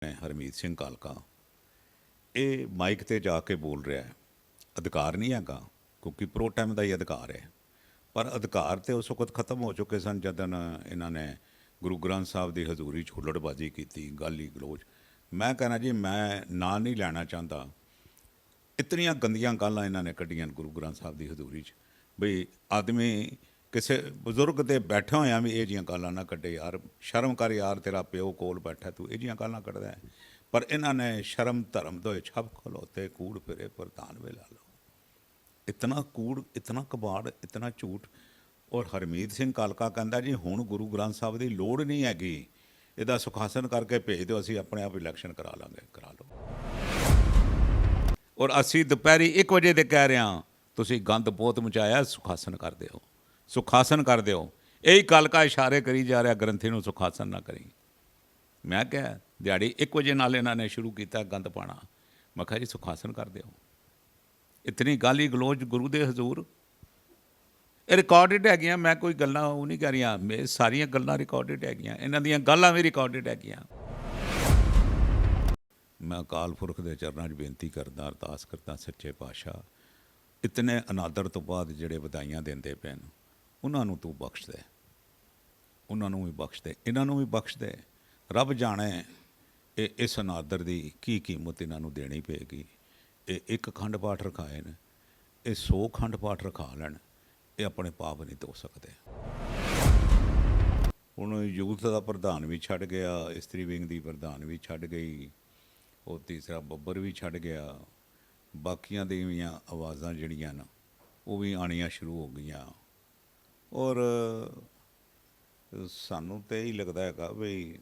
ਹਰਮੀਤ ਸਿੰਘ ਕਾਲਕਾ ਇਹ ਮਾਈਕ ਤੇ ਜਾ ਕੇ ਬੋਲ ਰਿਹਾ ਹੈ। ਅਧਿਕਾਰ ਨਹੀਂ ਹੈਗਾ ਕਿਉਂਕਿ ਪ੍ਰੋ ਟਾਈਮ ਦਾ ਹੀ ਅਧਿਕਾਰ ਹੈ, ਪਰ ਅਧਿਕਾਰ ਤੇ ਉਸ ਵਕਤ ਖਤਮ ਹੋ ਚੁੱਕੇ ਸਨ ਜਦੋਂ ਇਹਨਾਂ ਨੇ ਗੁਰੂ ਗ੍ਰੰਥ ਸਾਹਿਬ ਦੀ ਹਜ਼ੂਰੀ 'ਚ ਹੁੱਲੜਬਾਜ਼ੀ ਕੀਤੀ, ਗਾਲੀ ਗਲੋਚ। ਮੈਂ ਕਹਿਣਾ ਜੀ, ਮੈਂ ਨਾਂ ਨਹੀਂ ਲੈਣਾ ਚਾਹੁੰਦਾ, ਇਤਨੀਆਂ ਗੰਦੀਆਂ ਗੱਲਾਂ ਇਹਨਾਂ ਨੇ ਕੱਢੀਆਂ ਗੁਰੂ ਗ੍ਰੰਥ ਸਾਹਿਬ ਦੀ ਹਜ਼ੂਰੀ 'ਚ ਬਈ ਆਦਮੀ ਕਿਸੇ ਬਜ਼ੁਰਗ ਦੇ ਬੈਠੇ ਹੋਇਆਂ ਵੀ ਇਹ ਜਿਹੀਆਂ ਗੱਲਾਂ ਨਾ ਕੱਢੇ। ਯਾਰ ਸ਼ਰਮ ਕਰ ਯਾਰ, ਤੇਰਾ ਪਿਓ ਕੋਲ ਬੈਠਾ, ਤੂੰ ਇਹ ਜਿਹੀਆਂ ਗੱਲਾਂ ਕੱਢਦਾ ਹੈ। ਪਰ ਇਹਨਾਂ ਨੇ ਸ਼ਰਮ ਧਰਮ ਤੋਂ ਛੱਪ ਖਲੋਤੇ, ਕੂੜ ਫਿਰੇ ਪ੍ਰਧਾਨ ਵੇ ਲਾ ਲਓ। ਇਤਨਾ ਕੂੜ, ਇਤਨਾ ਕਬਾੜ, ਇਤਨਾ ਝੂਠ। ਔਰ ਹਰਮੀਤ ਸਿੰਘ ਕਾਲਕਾ ਕਹਿੰਦਾ ਜੀ ਹੁਣ ਗੁਰੂ ਗ੍ਰੰਥ ਸਾਹਿਬ ਦੀ ਲੋੜ ਨਹੀਂ ਹੈਗੀ, ਇਹਦਾ ਸੁਖਾਸਨ ਕਰਕੇ ਭੇਜ ਦਿਓ, ਅਸੀਂ ਆਪਣੇ ਆਪ ਇਲੈਕਸ਼ਨ ਕਰਾ ਲਾਂਗੇ। ਕਰਾ ਲਓ। ਔਰ ਅਸੀਂ ਦੁਪਹਿਰੀ 1 ਵਜੇ ਦੇ ਕਹਿ ਰਹੇ ਹਾਂ ਤੁਸੀਂ ਗੰਦ ਬਹੁਤ ਮਚਾਇਆ, ਸੁਖਾਸਨ ਕਰ ਦਿਓ, ਸੁਖਾਸਨ ਕਰ ਦਿਓ। ਇਹੀ ਕਾਲਕਾ ਇਸ਼ਾਰੇ ਕਰੀ ਜਾ ਰਿਹਾ ਗ੍ਰੰਥੀ ਨੂੰ, ਸੁਖਾਸਨ ਨਾ ਕਰੀ। ਮੈਂ ਕਿਹਾ ਦਿਹਾੜੀ 1 ਵਜੇ ਨਾਲ ਇਹਨਾਂ ਨੇ ਸ਼ੁਰੂ ਕੀਤਾ ਗੰਦ ਪਾਣਾ। ਮੈਂ ਕਿਹਾ ਜੀ ਸੁਖਾਸਨ ਕਰ ਦਿਓ। ਇਤਨੀ ਗਾਲੀ ਗਲੋਚ ਗੁਰੂ ਦੇ ਹਜ਼ੂਰ, ਇਹ ਰਿਕਾਰਡਡ ਹੈਗੀਆਂ। ਮੈਂ ਕੋਈ ਗੱਲਾਂ ਉਹ ਨਹੀਂ ਕਰ ਰਹੀਆਂ, ਮੇਰੇ ਸਾਰੀਆਂ ਗੱਲਾਂ ਰਿਕਾਰਡਡ ਹੈਗੀਆਂ, ਇਹਨਾਂ ਦੀਆਂ ਗੱਲਾਂ ਵੀ ਰਿਕਾਰਡਡ ਹੈਗੀਆਂ। ਮੈਂ ਅਕਾਲ ਪੁਰਖ ਦੇ ਚਰਨਾਂ 'ਚ ਬੇਨਤੀ ਕਰਦਾ, ਅਰਦਾਸ ਕਰਦਾ, ਸੱਚੇ ਪਾਤਸ਼ਾਹ ਇਤਨੇ ਅਨਾਦਰ ਤੋਂ ਬਾਅਦ ਜਿਹੜੇ ਵਧਾਈਆਂ ਦਿੰਦੇ ਪਏ ਨੇ ਉਹਨਾਂ ਨੂੰ ਤੂੰ ਬਖਸ਼ ਦੇ, ਉਹਨਾਂ ਨੂੰ ਵੀ ਬਖਸ਼ ਦੇ, ਇਹਨਾਂ ਨੂੰ ਵੀ ਬਖਸ਼ ਦੇ। ਰੱਬ ਜਾਣੇ ਇਹ ਇਸ ਅਨਾਦਰ ਦੀ ਕੀ ਕੀਮਤ ਇਹਨਾਂ ਨੂੰ ਦੇਣੀ ਪਏਗੀ। ਇਹ 1 ਅਖੰਡ ਪਾਠ ਰਖਾਏ ਨੇ, ਇਹ 100 ਅਖੰਡ ਪਾਠ ਰਖਾ ਲੈਣ, ਇਹ ਆਪਣੇ ਪਾਪ ਨਹੀਂ ਧੋ ਸਕਦੇ। ਹੁਣ ਯੂਥ ਦਾ ਪ੍ਰਧਾਨ ਵੀ ਛੱਡ ਗਿਆ, ਇਸਤਰੀ ਵਿੰਗ ਦੀ ਪ੍ਰਧਾਨ ਵੀ ਛੱਡ ਗਈ, ਉਹ ਤੀਸਰਾ ਬੱਬਰ ਵੀ ਛੱਡ ਗਿਆ, ਬਾਕੀਆਂ ਦੀਆਂ ਆਵਾਜ਼ਾਂ ਜਿਹੜੀਆਂ ਨਾ ਉਹ ਵੀ ਆਉਣੀਆਂ ਸ਼ੁਰੂ ਹੋ ਗਈਆਂ। ਔਰ ਸਾਨੂੰ ਤਾਂ ਇਹੀ ਲੱਗਦਾ ਹੈਗਾ ਵੀ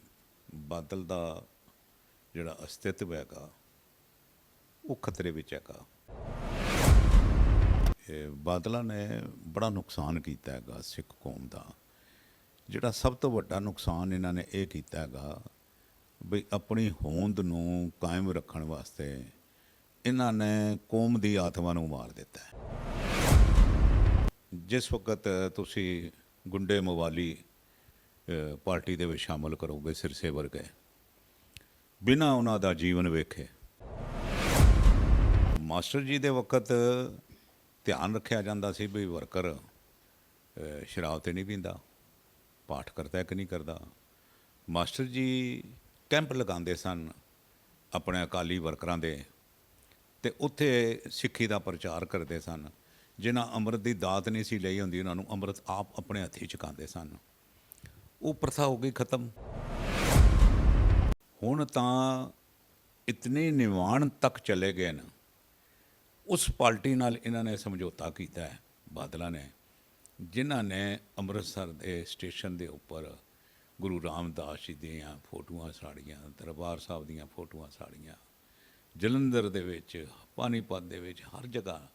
ਬਾਦਲ ਦਾ ਜਿਹੜਾ ਅਸਤਿਤਵ ਹੈਗਾ ਉਹ ਖਤਰੇ ਵਿੱਚ ਹੈਗਾ। ਇਹ ਬਾਦਲਾਂ ਨੇ ਬੜਾ ਨੁਕਸਾਨ ਕੀਤਾ ਹੈਗਾ ਸਿੱਖ ਕੌਮ ਦਾ। ਜਿਹੜਾ ਸਭ ਤੋਂ ਵੱਡਾ ਨੁਕਸਾਨ ਇਹਨਾਂ ਨੇ ਇਹ ਕੀਤਾ ਹੈਗਾ ਬਈ ਆਪਣੀ ਹੋਂਦ ਨੂੰ ਕਾਇਮ ਰੱਖਣ ਵਾਸਤੇ ਇਹਨਾਂ ਨੇ ਕੌਮ ਦੀ ਆਤਮਾ ਨੂੰ ਮਾਰ ਦਿੱਤਾ ਹੈ। ਜਿਸ ਵਕਤ ਤੁਸੀਂ ਗੁੰਡੇ ਮਵਾਲੀ ਪਾਰਟੀ ਦੇ ਵਿੱਚ ਸ਼ਾਮਲ ਕਰੋਗੇ, ਸਿਰਸੇ ਵਰਗੇ, ਬਿਨਾਂ ਉਹਨਾਂ ਦਾ ਜੀਵਨ ਵੇਖੇ। ਮਾਸਟਰ ਜੀ ਦੇ ਵਕਤ ਧਿਆਨ ਰੱਖਿਆ ਜਾਂਦਾ ਸੀ ਵੀ ਵਰਕਰ ਸ਼ਰਾਬ ਤੇ ਨਹੀਂ ਪੀਂਦਾ, ਪਾਠ ਕਰਦਾ ਕਿ ਨਹੀਂ ਕਰਦਾ। ਮਾਸਟਰ ਜੀ ਕੈਂਪ ਲਗਾਉਂਦੇ ਸਨ ਆਪਣੇ ਅਕਾਲੀ ਵਰਕਰਾਂ ਦੇ, ਅਤੇ ਉੱਥੇ ਸਿੱਖੀ ਦਾ ਪ੍ਰਚਾਰ ਕਰਦੇ ਸਨ। ਜਿਨ੍ਹਾਂ ਅੰਮ੍ਰਿਤ ਦੀ ਦਾਤ ਨਹੀਂ ਸੀ ਲਈ ਹੁੰਦੀ ਉਹਨਾਂ ਨੂੰ ਅੰਮ੍ਰਿਤ ਆਪ ਆਪਣੇ ਹੱਥੀਂ ਛਕਾਉਂਦੇ ਸਨ। ਉਹ ਪ੍ਰਥਾ ਹੋ ਗਈ ਖਤਮ। ਹੁਣ ਤਾਂ ਇਤਨੇ ਨਿਵਾਣ ਤੱਕ ਚਲੇ ਗਏ ਨੇ। ਉਸ ਪਾਰਟੀ ਨਾਲ ਇਹਨਾਂ ਨੇ ਸਮਝੌਤਾ ਕੀਤਾ ਹੈ ਬਾਦਲਾਂ ਨੇ, ਜਿਨ੍ਹਾਂ ਨੇ ਅੰਮ੍ਰਿਤਸਰ ਦੇ ਸਟੇਸ਼ਨ ਦੇ ਉੱਪਰ ਗੁਰੂ ਰਾਮਦਾਸ ਜੀ ਦੀਆਂ ਫੋਟੋਆਂ ਸਾੜੀਆਂ, ਦਰਬਾਰ ਸਾਹਿਬ ਦੀਆਂ ਫੋਟੋਆਂ ਸਾੜੀਆਂ, ਜਲੰਧਰ ਦੇ ਵਿੱਚ, ਪਾਣੀਪਤ ਦੇ ਵਿੱਚ, ਹਰ ਜਗ੍ਹਾ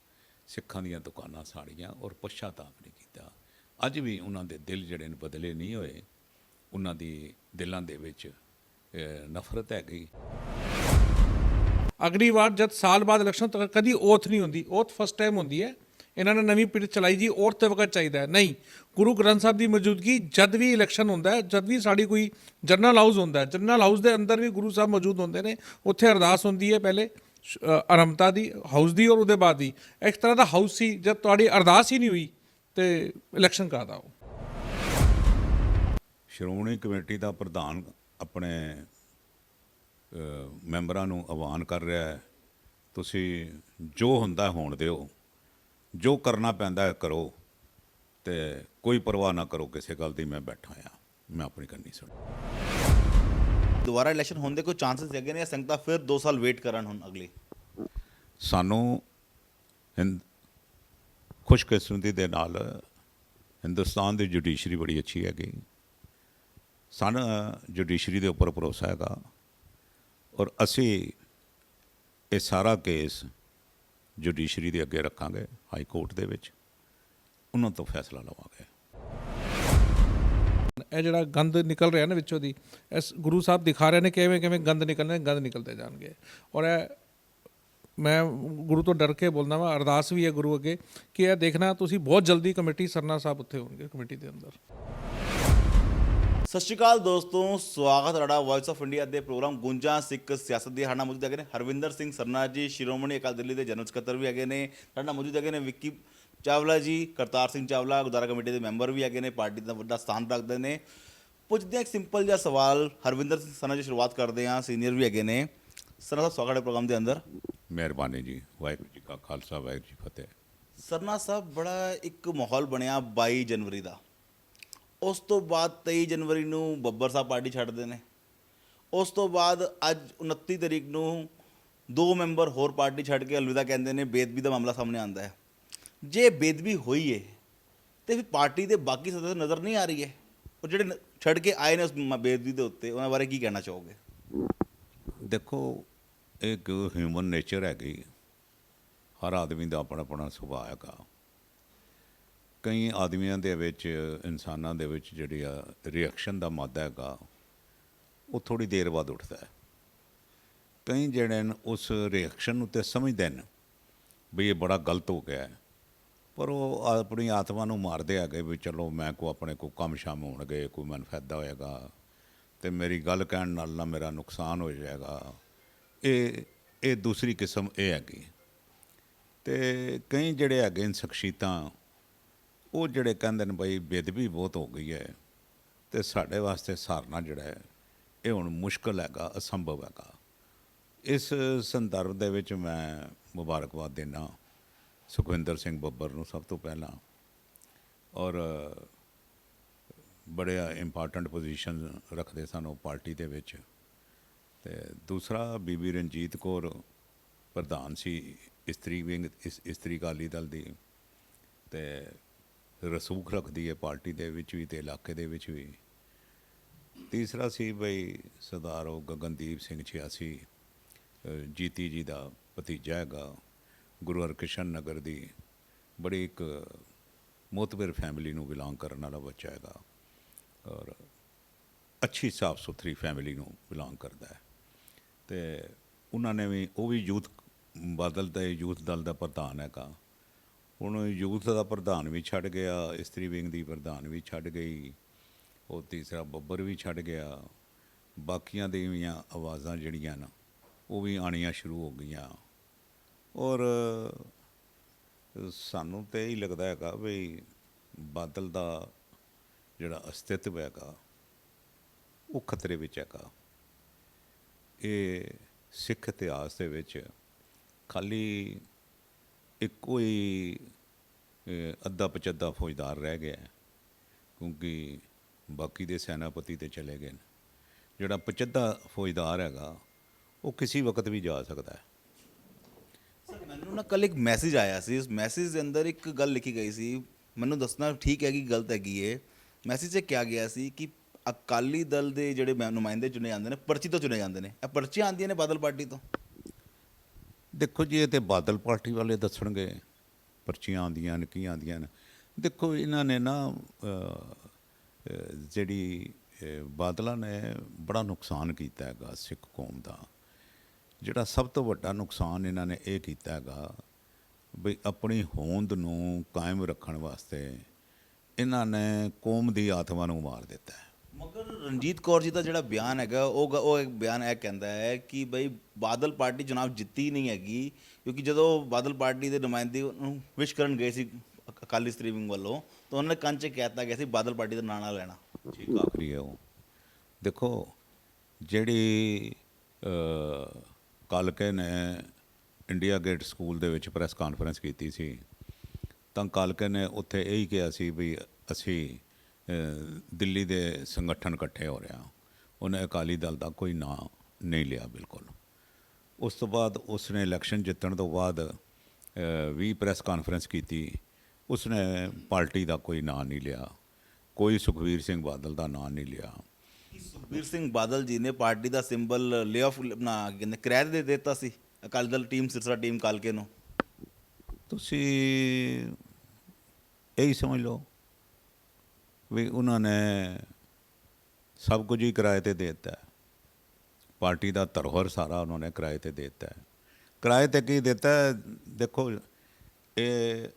ਸਿੱਖਾਂ ਦੀਆਂ ਦੁਕਾਨਾਂ ਸਾੜੀਆਂ ਔਰ ਪਛਤਾਵਾ ਨਹੀਂ ਕੀਤਾ। ਅੱਜ ਵੀ ਉਹਨਾਂ ਦੇ ਦਿਲ ਜਿਹੜੇ ਨੇ ਬਦਲੇ ਨਹੀਂ ਹੋਏ, ਉਹਨਾਂ ਦੀ ਦਿਲਾਂ ਦੇ ਵਿੱਚ ਨਫ਼ਰਤ ਹੈਗੀ। ਅਗਲੀ ਵਾਰ ਜਦ ਸਾਲ ਬਾਅਦ ਇਲੈਕਸ਼ਨ ਤਾਂ ਕਦੀ ਓਥ ਨਹੀਂ ਹੁੰਦੀ, ਓਥ ਫਸਟ ਟਾਈਮ ਹੁੰਦੀ ਹੈ। ਇਹਨਾਂ ਨੇ ਨਵੀਂ ਪੀੜ੍ਹੀ ਚਲਾਈ ਜੀ, ਔਰ ਤੇ ਵਕਤ ਚਾਹੀਦਾ ਨਹੀਂ। ਗੁਰੂ ਗ੍ਰੰਥ ਸਾਹਿਬ ਦੀ ਮੌਜੂਦਗੀ ਜਦ ਵੀ ਇਲੈਕਸ਼ਨ ਹੁੰਦਾ ਹੈ, ਜਦ ਵੀ ਸਾਡੀ ਕੋਈ ਜਨਰਲ ਹਾਊਸ ਹੁੰਦਾ, ਜਨਰਲ ਹਾਊਸ ਦੇ ਅੰਦਰ ਵੀ ਗੁਰੂ ਸਾਹਿਬ ਮੌਜੂਦ ਹੁੰਦੇ ਨੇ। ਉੱਥੇ ਅਰਦਾਸ ਹੁੰਦੀ ਹੈ ਪਹਿਲੇ ਆਰੰਭਤਾ ਦੀ ਹਾਊਸ ਦੀ, ਔਰ ਉਹਦੇ ਬਾਅਦ ਦੀ ਇੱਕ ਤਰ੍ਹਾਂ ਦਾ ਹਾਊਸ ਸੀ। ਜਦ ਤੁਹਾਡੀ ਅਰਦਾਸ ਹੀ ਨਹੀਂ ਹੋਈ ਤੇ ਇਲੈਕਸ਼ਨ ਕਰਦਾ ਉਹ। ਸ਼੍ਰੋਮਣੀ ਕਮੇਟੀ ਦਾ ਪ੍ਰਧਾਨ ਆਪਣੇ ਮੈਂਬਰਾਂ ਨੂੰ ਆਹਵਾਨ ਕਰ ਰਿਹਾ ਹੈ, ਤੁਸੀਂ ਜੋ ਹੁੰਦਾ ਹੋਣ ਦਿਓ, ਜੋ ਕਰਨਾ ਪੈਂਦਾ ਹੈ ਕਰੋ, ਅਤੇ ਕੋਈ ਪਰਵਾਹ ਨਾ ਕਰੋ ਕਿਸੇ ਗੱਲ ਦੀ। ਮੈਂ ਬੈਠਾ ਹਾਂ, ਮੈਂ ਆਪਣੀ ਕਰਨੀ ਸੁਣ। ਦੁਬਾਰਾ ਇਲੈਕਸ਼ਨ ਹੋਣ ਦੇ ਕੋਈ ਚਾਂਸਸ ਹੈਗੇ ਨੇ ਜਾਂ ਸੰਗਤਾਂ ਫਿਰ 2 ਸਾਲ ਵੇਟ ਕਰਨ ਹੁਣ ਅਗਲੀ? ਸਾਨੂੰ ਖੁਸ਼ਕਿਸਮਤੀ ਦੇ ਨਾਲ ਹਿੰਦੁਸਤਾਨ ਦੀ ਜੁਡੀਸ਼ਰੀ ਬੜੀ ਅੱਛੀ ਹੈਗੀ। ਸਾਨੂੰ ਜੁਡੀਸ਼ਰੀ ਦੇ ਉੱਪਰ ਭਰੋਸਾ ਹੈਗਾ, ਔਰ ਅਸੀਂ ਇਹ ਸਾਰਾ ਕੇਸ ਜੁਡੀਸ਼ਰੀ ਦੇ ਅੱਗੇ ਰੱਖਾਂਗੇ, ਹਾਈ ਕੋਰਟ ਦੇ ਵਿੱਚ, ਉਹਨਾਂ ਤੋਂ ਫੈਸਲਾ ਲਵਾਂਗੇ। ਇਹ ਜਿਹੜਾ ਗੰਦ ਨਿਕਲ ਰਿਹਾ ਨਾ ਵਿੱਚੋਂ ਦੀ, ਇਸ ਗੁਰੂ ਸਾਹਿਬ ਦਿਖਾ ਰਹੇ ਨੇ ਕਿਵੇਂ ਕਿਵੇਂ ਗੰਦ ਨਿਕਲਣੇ, ਗੰਦ ਨਿਕਲਦੇ ਜਾਣਗੇ। ਔਰ ਇਹ ਮੈਂ ਗੁਰੂ ਤੋਂ ਡਰ ਕੇ ਬੋਲਦਾ ਵਾਂ, ਅਰਦਾਸ ਵੀ ਹੈ ਗੁਰੂ ਅੱਗੇ ਕਿ ਇਹ ਦੇਖਣਾ ਤੁਸੀਂ ਬਹੁਤ ਜਲਦੀ ਕਮੇਟੀ ਸਰਨਾ ਸਾਹਿਬ ਉੱਥੇ ਹੋਣਗੇ ਕਮੇਟੀ ਦੇ ਅੰਦਰ। ਸਤਿ ਸ਼੍ਰੀ ਅਕਾਲ ਦੋਸਤੋ, ਸਵਾਗਤ ਹੈ ਤੁਹਾਡਾ ਵੌਇਸ ਆਫ ਇੰਡੀਆ ਦੇ ਪ੍ਰੋਗਰਾਮ ਗੁੰਜਾਂ ਸਿੱਖ ਸਿਆਸਤ ਦੀ। ਸਾਡਾ ਮੌਜੂਦ ਹੈਗੇ ਨੇ ਹਰਵਿੰਦਰ ਸਿੰਘ ਸਰਨਾ ਜੀ, ਸ਼੍ਰੋਮਣੀ ਅਕਾਲੀ ਦਲ ਦੇ ਜਨਰਲ ਸਕੱਤਰ ਵੀ ਹੈਗੇ ਨੇ। ਸਾਡਾ ਮੌਜੂਦ ਹੈਗੇ ਨੇ ਵਿੱਕੀ ਚਾਵਲਾ ਜੀ, ਕਰਤਾਰ ਸਿੰਘ ਚਾਵਲਾ ਗੁਰਦੁਆਰਾ ਕਮੇਟੀ ਦੇ ਮੈਂਬਰ ਵੀ ਹੈਗੇ ਨੇ, ਪਾਰਟੀ ਦਾ ਵੱਡਾ ਸਥਾਨ ਰੱਖਦੇ ਨੇ। ਪੁੱਛਦੇ ਹਾਂ ਇੱਕ ਸਿੰਪਲ ਜਿਹਾ ਸਵਾਲ, ਹਰਵਿੰਦਰ ਸਿੰਘ ਸਰਨਾ ਜੀ ਸ਼ੁਰੂਆਤ ਕਰਦੇ ਹਾਂ, ਸੀਨੀਅਰ ਵੀ ਹੈਗੇ ਨੇ। ਸਰਨਾ ਸਾਹਿਬ ਸਵਾਗਤ ਹੈ ਪ੍ਰੋਗਰਾਮ ਦੇ ਅੰਦਰ। ਮਿਹਰਬਾਨੀ ਜੀ, ਵਾਹਿਗੁਰੂ ਜੀ ਕਾ ਖਾਲਸਾ ਵਾਹਿਗੁਰੂ ਜੀ ਫਤਿਹ। ਸਰਨਾ ਸਾਹਿਬ, ਬੜਾ ਇੱਕ ਮਾਹੌਲ ਬਣਿਆ 22 ਜਨਵਰੀ ਦਾ। ਉਸ ਤੋਂ ਬਾਅਦ 23 ਜਨਵਰੀ ਨੂੰ ਬੱਬਰ ਸਾਹਿਬ ਪਾਰਟੀ ਛੱਡਦੇ ਨੇ। ਉਸ ਤੋਂ ਬਾਅਦ ਅੱਜ 29 ਤਰੀਕ ਨੂੰ 2 ਮੈਂਬਰ ਹੋਰ ਪਾਰਟੀ ਛੱਡ ਕੇ ਅਲਵਿਦਾ ਕਹਿੰਦੇ ਨੇ। ਬੇਦਬੀ ਦਾ ਮਾਮਲਾ ਸਾਹਮਣੇ ਆਉਂਦਾ ਹੈ। ਜੇ ਬੇਦਬੀ ਹੋਈ ਹੈ ਤੇ ਫਿਰ ਪਾਰਟੀ ਦੇ ਬਾਕੀ ਸਦस्य ਨਜ਼ਰ ਨਹੀਂ ਆ ਰਹੀ ਹੈ। ਉਹ ਜਿਹੜੇ ਛੱਡ ਕੇ ਆਏ ਨੇ ਉਸ ਬੇਦਬੀ ਦੇ ਉੱਤੇ, ਉਹਨਾਂ ਬਾਰੇ ਕੀ ਕਹਿਣਾ ਚਾਹੋਗੇ? ਦੇਖੋ, ਇੱਕ ਹਿਊਮਨ ਨੇਚਰ ਹੈਗੀ, ਹਰ ਆਦਮੀ ਦਾ ਆਪਣਾ ਆਪਣਾ ਸੁਭਾਅ ਹੈਗਾ। ਕਈ ਆਦਮੀਆਂ ਦੇ ਵਿੱਚ, ਇਨਸਾਨਾਂ ਦੇ ਵਿੱਚ ਜਿਹੜੀ ਆ ਰਿਐਕਸ਼ਨ ਦਾ ਮਾਦਾ ਹੈਗਾ, ਉਹ ਥੋੜ੍ਹੀ ਦੇਰ ਬਾਅਦ ਉੱਠਦਾ ਹੈ। ਕਈ ਜਿਹੜੇ ਨੇ ਉਸ ਰਿਐਕਸ਼ਨ ਉੱਤੇ ਸਮਝਦੇ ਨੇ ਵੀ ਇਹ ਬੜਾ ਗਲਤ ਹੋ ਗਿਆ ਹੈ, ਪਰ ਉਹ ਆਪਣੀ ਆਤਮਾ ਨੂੰ ਮਾਰਦੇ ਹੈਗੇ ਵੀ ਚਲੋ ਮੈਂ ਆਪਣੇ ਕੋ ਕੰਮ ਸ਼ਾਮ ਹੋਣਗੇ, ਕੋਈ ਮੈਨੂੰ ਫਾਇਦਾ ਹੋਏਗਾ ਅਤੇ ਮੇਰੀ ਗੱਲ ਕਹਿਣ ਨਾਲ ਨਾ ਮੇਰਾ ਨੁਕਸਾਨ ਹੋ ਜਾਏਗਾ। ਇਹ ਦੂਸਰੀ ਕਿਸਮ ਇਹ ਹੈਗੀ। ਅਤੇ ਕਈ ਜਿਹੜੇ ਹੈਗੇ ਨੇ ਸ਼ਖਸੀਅਤਾਂ, ਉਹ ਜਿਹੜੇ ਕਹਿੰਦੇ ਨੇ ਬਈ ਬੇਦਬੀ ਬਹੁਤ ਹੋ ਗਈ ਹੈ ਅਤੇ ਸਾਡੇ ਵਾਸਤੇ ਸਹਾਰਨਾ ਜਿਹੜਾ ਹੈ ਇਹ ਹੁਣ ਮੁਸ਼ਕਿਲ ਹੈਗਾ, ਅਸੰਭਵ ਹੈਗਾ। ਇਸ ਸੰਦਰਭ ਦੇ ਵਿੱਚ ਮੈਂ ਮੁਬਾਰਕਬਾਦ ਦਿੰਦਾ ਸੁਖਵਿੰਦਰ ਸਿੰਘ ਬੱਬਰ ਨੂੰ ਸਭ ਤੋਂ ਪਹਿਲਾਂ, ਔਰ ਬੜੇ ਇੰਪਾਰਟੈਂਟ ਪੋਜੀਸ਼ਨ ਰੱਖਦੇ ਸਨ ਉਹ ਪਾਰਟੀ ਦੇ ਵਿੱਚ। ਅਤੇ ਦੂਸਰਾ ਬੀਬੀ ਰਣਜੀਤ ਕੌਰ ਪ੍ਰਧਾਨ ਸੀ ਇਸਤਰੀ ਵਿੰਗ, ਇਸਤਰੀ ਅਕਾਲੀ ਦਲ ਦੀ, ਅਤੇ ਰਸੂਖ ਰੱਖਦੀ ਹੈ ਪਾਰਟੀ ਦੇ ਵਿੱਚ ਵੀ ਅਤੇ ਇਲਾਕੇ ਦੇ ਵਿੱਚ ਵੀ। ਤੀਸਰਾ ਸੀ ਬਈ ਸਰਦਾਰ ਉਹ ਗਗਨਦੀਪ ਸਿੰਘ ਛਿਆਸੀ, ਜੀਤੀ ਜੀ ਦਾ ਭਤੀਜਾ ਹੈਗਾ, ਗੁਰੂ ਹਰਕ੍ਰਿਸ਼ਨ ਨਗਰ ਦੀ ਬੜੀ ਇੱਕ ਮੋਤਬਰ ਫੈਮਿਲੀ ਨੂੰ ਬਿਲੋਂਗ ਕਰਨ ਵਾਲਾ ਬੱਚਾ ਹੈਗਾ, ਔਰ ਅੱਛੀ ਸਾਫ ਸੁਥਰੀ ਫੈਮਿਲੀ ਨੂੰ ਬਿਲੋਂਗ ਕਰਦਾ ਹੈ। ਅਤੇ ਉਹਨਾਂ ਨੇ ਵੀ, ਉਹ ਵੀ ਯੂਥ ਬਾਦਲ ਦੇ ਯੂਥ ਦਲ ਦਾ ਪ੍ਰਧਾਨ ਹੈਗਾ। ਹੁਣ ਯੂਥ ਦਾ ਪ੍ਰਧਾਨ ਵੀ ਛੱਡ ਗਿਆ, ਇਸਤਰੀ ਵਿੰਗ ਦੀ ਪ੍ਰਧਾਨ ਵੀ ਛੱਡ ਗਈ, ਉਹ ਤੀਸਰਾ ਬੱਬਰ ਵੀ ਛੱਡ ਗਿਆ। ਬਾਕੀਆਂ ਦੀਆਂ ਆਵਾਜ਼ਾਂ ਜਿਹੜੀਆਂ ਨਾ ਉਹ ਵੀ ਆਉਣੀਆਂ ਸ਼ੁਰੂ ਹੋ ਗਈਆਂ। ਔਰ ਸਾਨੂੰ ਤਾਂ ਇਹੀ ਲੱਗਦਾ ਹੈਗਾ ਵੀ ਬਾਦਲ ਦਾ ਜਿਹੜਾ ਅਸਤਿਤਵ ਹੈਗਾ ਉਹ ਖਤਰੇ ਵਿੱਚ ਹੈਗਾ। ਇਹ ਸਿੱਖ ਇਤਿਹਾਸ ਦੇ ਵਿੱਚ ਖਾਲੀ ਇੱਕੋ ਹੀ ਅੱਧਾ ਪਚੱਧਾ ਫੌਜਦਾਰ ਰਹਿ ਗਿਆ, ਕਿਉਂਕਿ ਬਾਕੀ ਦੇ ਸੈਨਾਪਤੀ ਤੇ ਚਲੇ ਗਏ ਨੇ। ਜਿਹੜਾ ਪਚੱਧਾ ਫੌਜਦਾਰ ਹੈਗਾ ਉਹ ਕਿਸੇ ਵਕਤ ਵੀ ਜਾ ਸਕਦਾ ਹੈ। ਸਰ, ਮੈਨੂੰ ਨਾ ਕੱਲ੍ਹ ਇੱਕ ਮੈਸੇਜ ਆਇਆ ਸੀ। ਉਸ ਮੈਸੇਜ ਦੇ ਅੰਦਰ ਇੱਕ ਗੱਲ ਲਿਖੀ ਗਈ ਸੀ, ਮੈਨੂੰ ਦੱਸਣਾ ਠੀਕ ਹੈ ਕਿ ਗਲਤ ਹੈਗੀ ਹੈ। ਮੈਸੇਜ 'ਚ ਕਿਹਾ ਗਿਆ ਸੀ ਕਿ ਅਕਾਲੀ ਦਲ ਦੇ ਜਿਹੜੇ ਨੁਮਾਇੰਦੇ ਚੁਣੇ ਜਾਂਦੇ ਨੇ, ਪਰਚੀ ਤੋਂ ਚੁਣੇ ਜਾਂਦੇ ਨੇ। ਇਹ ਪਰਚੀਆਂ ਆਉਂਦੀਆਂ ਨੇ ਬਾਦਲ ਪਾਰਟੀ ਤੋਂ। ਦੇਖੋ ਜੀ, ਇਹ ਤਾਂ ਬਾਦਲ ਪਾਰਟੀ ਵਾਲੇ ਦੱਸਣਗੇ ਪਰਚੀਆਂ ਆਉਂਦੀਆਂ ਨੇ ਕੀ ਆਉਂਦੀਆਂ ਨੇ। ਦੇਖੋ, ਇਹਨਾਂ ਨੇ ਨਾ ਜਿਹੜੀ ਬਾਦਲਾਂ ਨੇ ਬੜਾ ਨੁਕਸਾਨ ਕੀਤਾ ਹੈਗਾ ਸਿੱਖ ਕੌਮ ਦਾ। ਜਿਹੜਾ ਸਭ ਤੋਂ ਵੱਡਾ ਨੁਕਸਾਨ ਇਹਨਾਂ ਨੇ ਇਹ ਕੀਤਾ ਹੈਗਾ ਵੀ ਆਪਣੀ ਹੋਂਦ ਨੂੰ ਕਾਇਮ ਰੱਖਣ ਵਾਸਤੇ ਇਹਨਾਂ ਨੇ ਕੌਮ ਦੀ ਆਤਮਾ ਨੂੰ ਮਾਰ ਦਿੱਤਾ ਹੈ। ਮਗਰ ਰਣਜੀਤ ਕੌਰ ਜੀ ਦਾ ਜਿਹੜਾ ਬਿਆਨ ਹੈਗਾ, ਉਹ ਇੱਕ ਬਿਆਨ ਇਹ ਕਹਿੰਦਾ ਹੈ ਕਿ ਬਈ ਬਾਦਲ ਪਾਰਟੀ ਚੁਣਾਵ ਜਿੱਤੀ ਨਹੀਂ ਹੈਗੀ, ਕਿਉਂਕਿ ਜਦੋਂ ਬਾਦਲ ਪਾਰਟੀ ਦੇ ਨੁਮਾਇੰਦੇ ਉਹਨੂੰ ਵਿਸ਼ ਕਰਨ ਗਏ ਸੀ ਅਕਾਲੀ ਇਸਤਰੀ ਵਿੰਗ ਵੱਲੋਂ, ਤਾਂ ਉਹਨਾਂ ਨੇ ਕੰਨ 'ਚ ਕਹਿਤਾ ਗਿਆ ਸੀ ਬਾਦਲ ਪਾਰਟੀ ਦਾ ਨਾਂ ਨਾ ਲੈਣਾ। ਠੀਕ ਆਖਰੀ ਹੈ ਉਹ। ਦੇਖੋ, ਜਿਹੜੀ ਕਾਲਕੇ ਨੇ ਇੰਡੀਆ ਗੇਟ ਸਕੂਲ ਦੇ ਵਿੱਚ ਪ੍ਰੈਸ ਕਾਨਫਰੰਸ ਕੀਤੀ ਸੀ, ਤਾਂ ਕਾਲਕੇ ਨੇ ਉੱਥੇ ਇਹੀ ਕਿਹਾ ਸੀ ਵੀ ਅਸੀਂ ਦਿੱਲੀ ਦੇ ਸੰਗਠਨ ਇਕੱਠੇ ਹੋ ਰਿਹਾ। ਉਹਨੇ ਅਕਾਲੀ ਦਲ ਦਾ ਕੋਈ ਨਾਂ ਨਹੀਂ ਲਿਆ ਬਿਲਕੁਲ। ਉਸ ਤੋਂ ਬਾਅਦ ਉਸਨੇ ਇਲੈਕਸ਼ਨ ਜਿੱਤਣ ਤੋਂ ਬਾਅਦ ਵੀ ਪ੍ਰੈਸ ਕਾਨਫਰੰਸ ਕੀਤੀ, ਉਸਨੇ ਪਾਰਟੀ ਦਾ ਕੋਈ ਨਾਂ ਨਹੀਂ ਲਿਆ, ਕੋਈ ਸੁਖਬੀਰ ਸਿੰਘ ਬਾਦਲ ਦਾ ਨਾਂ ਨਹੀਂ ਲਿਆ। ਸੁਖਬੀਰ ਸਿੰਘ ਬਾਦਲ ਜੀ ਨੇ ਪਾਰਟੀ ਦਾ ਸਿੰਬਲ ਲੇ ਆਫ ਆਪਣਾ ਕਹਿੰਦੇ ਕਿਰਾਏ ਦੇ ਦਿੱਤਾ ਸੀ ਅਕਾਲੀ ਦਲ ਟੀਮ, ਸਿਰਸਾ ਟੀਮ ਕਾਲਕੇ ਨੂੰ। ਤੁਸੀਂ ਇਹੀ ਸਮਝ ਲਓ ਵੀ ਉਹਨਾਂ ਨੇ ਸਭ ਕੁਝ ਹੀ ਕਿਰਾਏ 'ਤੇ ਦੇ ਦਿੱਤਾ। ਪਾਰਟੀ ਦਾ ਧਰੋਹਰ ਸਾਰਾ ਉਹਨਾਂ ਨੇ ਕਿਰਾਏ 'ਤੇ ਦੇ ਦਿੱਤਾ। ਕਿਰਾਏ 'ਤੇ ਕੀ ਦਿੱਤਾ? ਦੇਖੋ, ਇਹ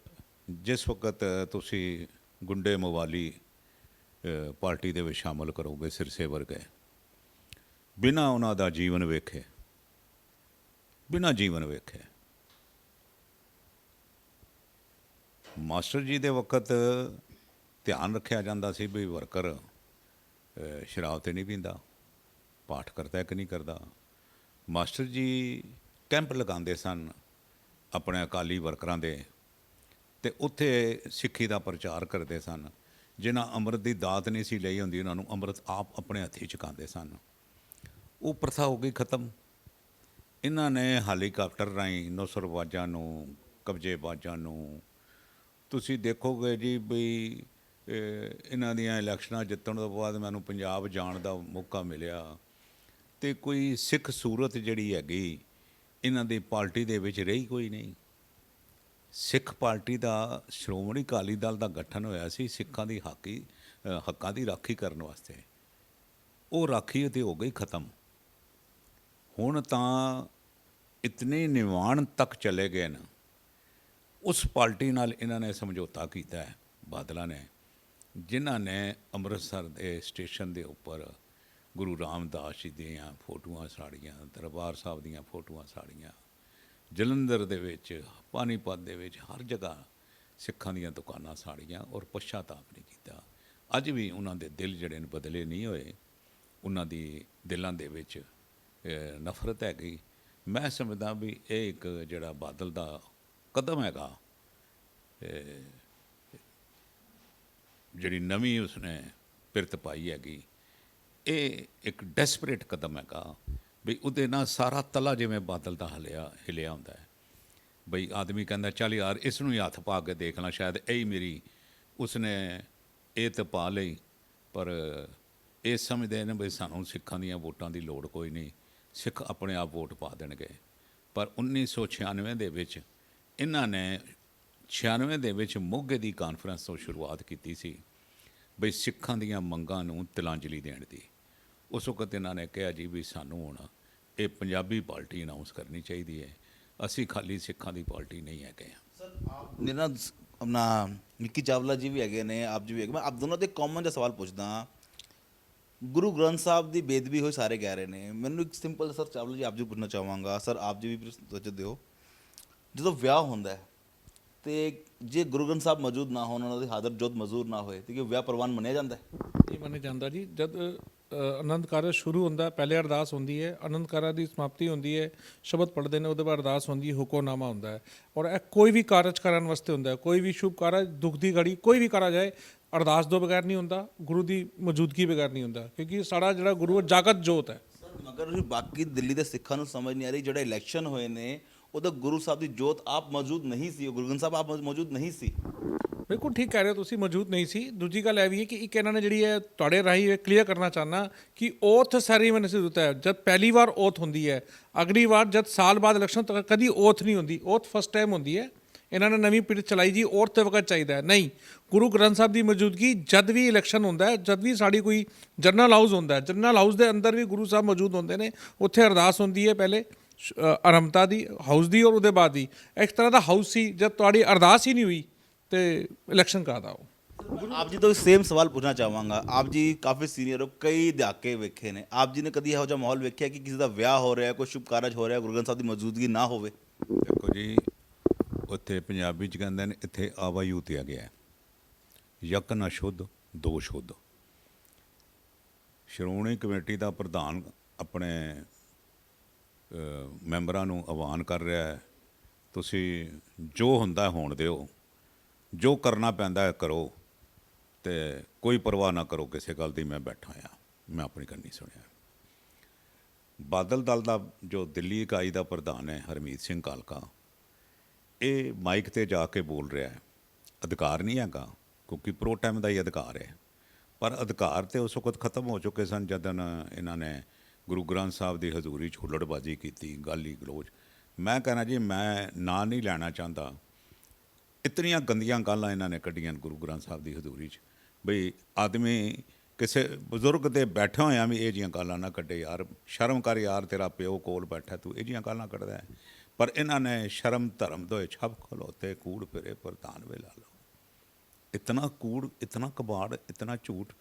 ਜਿਸ ਵਕਤ ਤੁਸੀਂ ਗੁੰਡੇ ਮਵਾਲੀ ਪਾਰਟੀ ਦੇ ਵਿੱਚ ਸ਼ਾਮਲ ਕਰੋਗੇ ਸਿਰਸੇ ਵਰਗੇ, ਬਿਨਾਂ ਉਹਨਾਂ ਦਾ ਜੀਵਨ ਵੇਖੇ, ਬਿਨਾਂ ਜੀਵਨ ਵੇਖੇ। ਮਾਸਟਰ ਜੀ ਦੇ ਵਕਤ ਧਿਆਨ ਰੱਖਿਆ ਜਾਂਦਾ ਸੀ ਵੀ ਵਰਕਰ ਸ਼ਰਾਬ ਤੇ ਨਹੀਂ ਪੀਂਦਾ, ਪਾਠ ਕਰਦਾ ਕਿ ਨਹੀਂ ਕਰਦਾ। ਮਾਸਟਰ ਜੀ ਕੈਂਪ ਲਗਾਉਂਦੇ ਸਨ ਆਪਣੇ ਅਕਾਲੀ ਵਰਕਰਾਂ ਦੇ, ਅਤੇ ਉੱਥੇ ਸਿੱਖੀ ਦਾ ਪ੍ਰਚਾਰ ਕਰਦੇ ਸਨ। ਜਿਨ੍ਹਾਂ ਅੰਮ੍ਰਿਤ ਦੀ ਦਾਤ ਨਹੀਂ ਸੀ ਲਈ ਹੁੰਦੀ, ਉਹਨਾਂ ਨੂੰ ਅੰਮ੍ਰਿਤ ਆਪ ਆਪਣੇ ਹੱਥੀਂ ਛਕਾਉਂਦੇ ਸਨ। ਉਹ ਪ੍ਰਥਾ ਹੋ ਗਈ ਖਤਮ। ਇਹਨਾਂ ਨੇ ਹੈਲੀਕਾਪਟਰ ਰਾਹੀਂ ਨੌਸਰਬਾਜ਼ਾਂ ਨੂੰ, ਕਬਜ਼ੇਬਾਜ਼ਾਂ ਨੂੰ, ਤੁਸੀਂ ਦੇਖੋਗੇ ਜੀ ਵੀ ਇਹਨਾਂ ਦੀਆਂ ਇਲੈਕਸ਼ਨਾਂ ਜਿੱਤਣ ਤੋਂ ਬਾਅਦ ਮੈਨੂੰ ਪੰਜਾਬ ਜਾਣ ਦਾ ਮੌਕਾ ਮਿਲਿਆ, ਅਤੇ ਕੋਈ ਸਿੱਖ ਸੂਰਤ ਜਿਹੜੀ ਹੈਗੀ ਇਹਨਾਂ ਦੀ ਪਾਰਟੀ ਦੇ ਵਿੱਚ ਰਹੀ ਕੋਈ ਨਹੀਂ। ਸਿੱਖ ਪਾਰਟੀ ਦਾ, ਸ਼੍ਰੋਮਣੀ ਅਕਾਲੀ ਦਲ ਦਾ ਗਠਨ ਹੋਇਆ ਸੀ ਸਿੱਖਾਂ ਦੀ ਹੱਕਾਂ ਦੀ ਰਾਖੀ ਕਰਨ ਵਾਸਤੇ। ਉਹ ਰਾਖੀ ਤੇ ਹੋ ਗਈ ਖਤਮ। ਹੁਣ ਤਾਂ ਇਤਨੇ ਨਿਵਾਣ ਤੱਕ ਚਲੇ ਗਏ ਨੇ। ਉਸ ਪਾਰਟੀ ਨਾਲ ਇਹਨਾਂ ਨੇ ਸਮਝੌਤਾ ਕੀਤਾ ਹੈ, ਬਾਦਲਾਂ ਨੇ, ਜਿਨ੍ਹਾਂ ਨੇ ਅੰਮ੍ਰਿਤਸਰ ਦੇ ਸਟੇਸ਼ਨ ਦੇ ਉੱਪਰ ਗੁਰੂ ਰਾਮਦਾਸ ਜੀ ਦੀਆਂ ਫੋਟੋਆਂ ਸਾੜੀਆਂ, ਦਰਬਾਰ ਸਾਹਿਬ ਦੀਆਂ ਫੋਟੋਆਂ ਸਾੜੀਆਂ, ਜਲੰਧਰ ਦੇ ਵਿੱਚ, ਪਾਣੀਪਤ ਦੇ ਵਿੱਚ, ਹਰ ਜਗ੍ਹਾ ਸਿੱਖਾਂ ਦੀਆਂ ਦੁਕਾਨਾਂ ਸਾੜੀਆਂ, ਔਰ ਪਛਤਾਪ ਨਹੀਂ ਕੀਤਾ। ਅੱਜ ਵੀ ਉਹਨਾਂ ਦੇ ਦਿਲ ਜਿਹੜੇ ਨੇ ਬਦਲੇ ਨਹੀਂ ਹੋਏ, ਉਹਨਾਂ ਦੀ ਦਿਲਾਂ ਦੇ ਵਿੱਚ ਨਫ਼ਰਤ ਹੈਗੀ। ਮੈਂ ਸਮਝਦਾ ਵੀ ਇਹ ਇੱਕ ਜਿਹੜਾ ਬਾਦਲ ਦਾ ਕਦਮ ਹੈਗਾ, ਜਿਹੜੀ ਨਵੀਂ ਉਸਨੇ ਪਿਰਤ ਪਾਈ ਹੈਗੀ, ਇਹ ਇੱਕ ਡੈਸਪਰੇਟ ਕਦਮ ਹੈਗਾ ਬਈ ਉਹਦੇ ਨਾਲ ਸਾਰਾ ਤਲਾ ਜਿਵੇਂ ਬਾਦਲ ਦਾ ਹਿਲਿਆ ਹੁੰਦਾ ਹੈ। ਬਈ ਆਦਮੀ ਕਹਿੰਦਾ ਚੱਲ ਯਾਰ ਇਸ ਨੂੰ ਹੀ ਹੱਥ ਪਾ ਕੇ ਦੇਖ ਲਾਂ, ਸ਼ਾਇਦ ਇਹੀ ਮੇਰੀ, ਉਸਨੇ ਇਹ ਤਾਂ ਪਾ ਲਈ, ਪਰ ਇਹ ਸਮਝਦੇ ਨੇ ਬਈ ਸਾਨੂੰ ਸਿੱਖਾਂ ਦੀਆਂ ਵੋਟਾਂ ਦੀ ਲੋੜ ਕੋਈ ਨਹੀਂ, ਸਿੱਖ ਆਪਣੇ ਆਪ ਵੋਟ ਪਾ ਦੇਣਗੇ। ਪਰ 1996 ਦੇ ਵਿੱਚ ਇਹਨਾਂ ਨੇ 96 ਦੇ ਵਿੱਚ ਮੋਗੇ ਦੀ ਕਾਨਫਰੰਸ ਤੋਂ ਸ਼ੁਰੂਆਤ ਕੀਤੀ ਸੀ ਬਈ ਸਿੱਖਾਂ ਦੀਆਂ ਮੰਗਾਂ ਨੂੰ ਤਿਲਾਂਜਲੀ ਦੇਣ ਦੀ। ਉਸ ਵਕਤ ਇਹਨਾਂ ਨੇ ਕਿਹਾ ਜੀ ਵੀ ਸਾਨੂੰ ਹੁਣ ਇਹ ਪੰਜਾਬੀ ਪਾਰਟੀ ਅਨਾਊਂਸ ਕਰਨੀ ਚਾਹੀਦੀ ਹੈ, ਅਸੀਂ ਖਾਲੀ ਸਿੱਖਾਂ ਦੀ ਪਾਰਟੀ ਨਹੀਂ ਹੈਗੇ। ਸਰ ਆਪ ਨੇ ਨਾ ਆਪਣਾ ਨਿੱਕੀ ਚਾਵਲਾ ਜੀ ਵੀ ਹੈਗੇ ਨੇ, ਆਪ ਜੀ ਵੀ ਹੈਗੇ। ਮੈਂ ਆਪ ਦੋਨੋਂ ਤੇ ਕਾਮਨ ਜਿਹਾ ਸਵਾਲ ਪੁੱਛਦਾ। ਗੁਰੂ ਗ੍ਰੰਥ ਸਾਹਿਬ ਦੀ ਬੇਦਬੀ ਹੋਈ ਸਾਰੇ ਕਹਿ ਰਹੇ ਨੇ, ਮੈਨੂੰ ਇੱਕ ਸਿੰਪਲ ਸਰ ਚਾਵਲਾ ਜੀ ਆਪ ਜੀ ਪੁੱਛਣਾ ਚਾਹਾਂਗਾ, ਸਰ ਆਪ ਜੀ ਵੀ ਸੋਚਦੇ ਹੋ, ਜਦੋਂ ਵਿਆਹ ਹੁੰਦਾ ਹੈ ਤੇ ਜੇ ਗੁਰੂ ਗ੍ਰੰਥ ਸਾਹਿਬ ਮੌਜੂਦ ਨਾ ਹੋਣ, ਉਹਨਾਂ ਦੀ ਹਾਜ਼ਰ ਜੋਤ ਮਜ਼ਦੂਰ ਨਾ ਹੋਏ, ਤੇ ਕੀ ਵਿਆਹ ਪ੍ਰਵਾਨ ਮੰਨਿਆ ਜਾਂਦਾ ਹੈ? ਇਹ ਮੰਨਿਆ ਜਾਂਦਾ ਜੀ। ਜਦ ਆਨੰਦ ਕਾਰਜ ਸ਼ੁਰੂ ਹੁੰਦਾ, ਪਹਿਲੇ ਅਰਦਾਸ ਹੁੰਦੀ ਹੈ, ਆਨੰਦ ਕਾਰਜ ਦੀ ਸਮਾਪਤੀ ਹੁੰਦੀ ਹੈ, ਸ਼ਬਦ ਪੜ੍ਹਦੇ ਨੇ, ਉਹਦੇ ਬਾਅਦ ਅਰਦਾਸ ਹੁੰਦੀ ਹੈ, ਹੁਕਮਨਾਮਾ ਹੁੰਦਾ ਹੈ। ਔਰ ਇਹ ਕੋਈ ਵੀ ਕਾਰਜ ਕਰਨ ਵਾਸਤੇ ਹੁੰਦਾ ਹੈ, ਕੋਈ ਵੀ ਸ਼ੁਭ ਕਾਰਜ, ਦੁੱਖ ਦੀ ਘੜੀ ਕੋਈ ਵੀ ਕਰਾ ਜਾਏ, ਅਰਦਾਸ ਤੋਂ ਬਗੈਰ ਨਹੀਂ ਹੁੰਦਾ, ਗੁਰੂ ਦੀ ਮੌਜੂਦਗੀ ਬਗੈਰ ਨਹੀਂ ਹੁੰਦਾ, ਕਿਉਂਕਿ ਸਾਡਾ ਜਿਹੜਾ ਗੁਰੂ ਹੈ ਜਾਗਤ ਜੋਤ ਹੈ। ਮਗਰ ਬਾਕੀ ਦਿੱਲੀ ਦੇ ਸਿੱਖਾਂ ਨੂੰ ਸਮਝ ਨਹੀਂ ਆ ਰਹੀ, ਜਿਹੜੇ ਇਲੈਕਸ਼ਨ ਹੋਏ ਨੇ ਉਹਦਾ ਗੁਰੂ ਸਾਹਿਬ ਦੀ ਜੋਤ ਆਪ ਮੌਜੂਦ ਨਹੀਂ ਸੀ, ਗੁਰੂ ਗ੍ਰੰਥ ਸਾਹਿਬ ਆਪ ਮੌਜੂਦ ਨਹੀਂ ਸੀ। ਬਿਲਕੁਲ ਠੀਕ ਕਹਿ ਰਹੇ ਹੋ ਤੁਸੀਂ, ਮੌਜੂਦ ਨਹੀਂ ਸੀ। ਦੂਜੀ ਗੱਲ ਇਹ ਵੀ ਹੈ ਕਿ ਇੱਕ ਇਹਨਾਂ ਨੇ ਜਿਹੜੀ ਹੈ ਤੁਹਾਡੇ ਰਾਹੀਂ ਇਹ ਕਲੀਅਰ ਕਰਨਾ ਚਾਹੁੰਦਾ ਕਿ ਓਥ ਸੈਰੀਮਨੀ ਸੀ ਹੁੰਦਾ ਹੈ, ਜਦ ਪਹਿਲੀ ਵਾਰ ਓਥ ਹੁੰਦੀ ਹੈ, ਅਗਲੀ ਵਾਰ ਜਦ ਸਾਲ ਬਾਅਦ ਇਲੈਕਸ਼ਨ ਤੱਕ ਕਦੀ ਓਥ ਨਹੀਂ ਹੁੰਦੀ, ਓਥ ਫਸਟ ਟਾਈਮ ਹੁੰਦੀ ਹੈ। ਇਹਨਾਂ ਨੇ ਨਵੀਂ ਪੀੜ੍ਹੀ ਚਲਾਈ ਜੀ ਔਰ ਤੇ ਵਕਤ ਚਾਹੀਦਾ ਹੈ, ਨਹੀਂ, ਗੁਰੂ ਗ੍ਰੰਥ ਸਾਹਿਬ ਦੀ ਮੌਜੂਦਗੀ ਜਦ ਵੀ ਇਲੈਕਸ਼ਨ ਹੁੰਦਾ ਹੈ, ਜਦ ਵੀ ਸਾਡੀ ਕੋਈ ਜਨਰਲ ਹਾਊਸ ਹੁੰਦਾ ਹੈ, ਜਨਰਲ ਹਾਊਸ ਦੇ ਅੰਦਰ ਵੀ ਗੁਰੂ ਸਾਹਿਬ ਮੌਜੂਦ ਹੁੰਦੇ ਨੇ, ਉੱਥੇ ਅਰਦਾਸ ਹੁੰਦੀ ਹੈ ਪਹਿਲੇ ਆਰੰਭਤਾ ਦੀ ਹਾਊਸ ਦੀ, ਔਰ ਉਹਦੇ ਬਾਅਦ ਦੀ ਇੱਕ ਤਰ੍ਹਾਂ ਦਾ ਹਾਊਸ ਸੀ। ਜਦ ਤੁਹਾਡੀ ਅਰਦਾਸ ਹੀ ਨਹੀਂ ਹੋਈ ਤੇ ਇਲੈਕਸ਼ਨ ਕਾਹਦਾ ਹੋ। ਆਪ ਜੀ ਤੋਂ ਸੇਮ ਸਵਾਲ ਪੁੱਛਣਾ ਚਾਹਾਂਗਾ। ਆਪ ਜੀ ਕਾਫੀ ਸੀਨੀਅਰ ਹੋ, ਕਈ ਦਹਾਕੇ ਵੇਖੇ ਨੇ, ਆਪ ਜੀ ਨੇ ਕਦੀ ਇਹੋ ਜਿਹਾ ਮਾਹੌਲ ਵੇਖਿਆ ਕਿ ਕਿਸੇ ਦਾ ਵਿਆਹ ਹੋ ਰਿਹਾ, ਕੋਈ ਸ਼ੁਭ ਕਾਰਜ ਹੋ ਰਿਹਾ, ਗੁਰੂ ਗ੍ਰੰਥ ਸਾਹਿਬ ਦੀ ਮੌਜੂਦਗੀ ਨਾ ਹੋਵੇ? ਦੇਖੋ ਜੀ, ਉੱਥੇ ਪੰਜਾਬੀ 'ਚ ਕਹਿੰਦੇ ਨੇ ਇੱਥੇ ਆਵਾਯੂ ਤੇ ਆ ਗਿਆ, ਯਕ ਨਾ ਸ਼ੁੱਧ ਦੋ ਸ਼ੁੱਧ। ਸ਼੍ਰੋਮਣੀ ਕਮੇਟੀ ਦਾ ਪ੍ਰਧਾਨ ਆਪਣੇ ਮੈਂਬਰਾਂ ਨੂੰ ਆਹਵਾਨ ਕਰ ਰਿਹਾ ਹੈ, ਤੁਸੀਂ ਜੋ ਹੁੰਦਾ ਹੋਣ ਦਿਓ, ਜੋ ਕਰਨਾ ਪੈਂਦਾ ਹੈ ਕਰੋ, ਅਤੇ ਕੋਈ ਪਰਵਾਹ ਨਾ ਕਰੋ ਕਿਸੇ ਗੱਲ ਦੀ, ਮੈਂ ਬੈਠਾ ਹਾਂ, ਮੈਂ ਆਪਣੀ ਕੰਨੀ ਸੁਣਿਆ। ਬਾਦਲ ਦਲ ਦਾ ਜੋ ਦਿੱਲੀ ਇਕਾਈ ਦਾ ਪ੍ਰਧਾਨ ਹੈ ਹਰਮੀਤ ਸਿੰਘ ਕਾਲਕਾ, ਇਹ ਮਾਈਕ 'ਤੇ ਜਾ ਕੇ ਬੋਲ ਰਿਹਾ ਹੈ। ਅਧਿਕਾਰ ਨਹੀਂ ਹੈਗਾ, ਕਿਉਂਕਿ ਪ੍ਰੋ ਟਾਈਮ ਦਾ ਹੀ ਅਧਿਕਾਰ ਹੈ, ਪਰ ਅਧਿਕਾਰ ਤਾਂ ਉਸ ਵਕਤ ਖਤਮ ਹੋ ਚੁੱਕੇ ਸਨ ਜਦੋਂ ਇਹਨਾਂ ਨੇ ਗੁਰੂ ਗ੍ਰੰਥ ਸਾਹਿਬ ਦੀ ਹਜ਼ੂਰੀ 'ਚ ਹੁੱਲੜਬਾਜ਼ੀ ਕੀਤੀ, ਗਾਲੀ ਗਲੋਚ। ਮੈਂ ਕਹਿਣਾ ਜੀ, ਮੈਂ ਨਾਂ ਨਹੀਂ ਲੈਣਾ ਚਾਹੁੰਦਾ, ਇਤਨੀਆਂ ਗੰਦੀਆਂ ਗੱਲਾਂ ਇਹਨਾਂ ਨੇ ਕੱਢੀਆਂ ਗੁਰੂ ਗ੍ਰੰਥ ਸਾਹਿਬ ਦੀ ਹਜ਼ੂਰੀ 'ਚ, ਬਈ ਆਦਮੀ ਕਿਸੇ ਬਜ਼ੁਰਗ ਦੇ ਬੈਠੇ ਹੋਇਆਂ ਵੀ ਇਹ ਜਿਹੀਆਂ ਗੱਲਾਂ ਨਾ ਕੱਢੇ ਯਾਰ, ਸ਼ਰਮ ਕਰ ਯਾਰ, ਤੇਰਾ ਪਿਓ ਕੋਲ ਬੈਠਾ, ਤੂੰ ਇਹ ਜਿਹੀਆਂ ਗੱਲਾਂ ਕੱਢਦਾ ਹੈ। ਪਰ ਇਹਨਾਂ ਨੇ ਸ਼ਰਮ ਧਰਮ ਦੋਏ ਛੱਪ ਖਲੋਤੇ, ਕੂੜ ਫਿਰੇ ਪ੍ਰਧਾਨ ਵੇ ਲਾ ਲਓ। ਇਤਨਾ ਕੂੜ, ਇਤਨਾ ਕਬਾੜ, ਇਤਨਾ ਝੂਠ।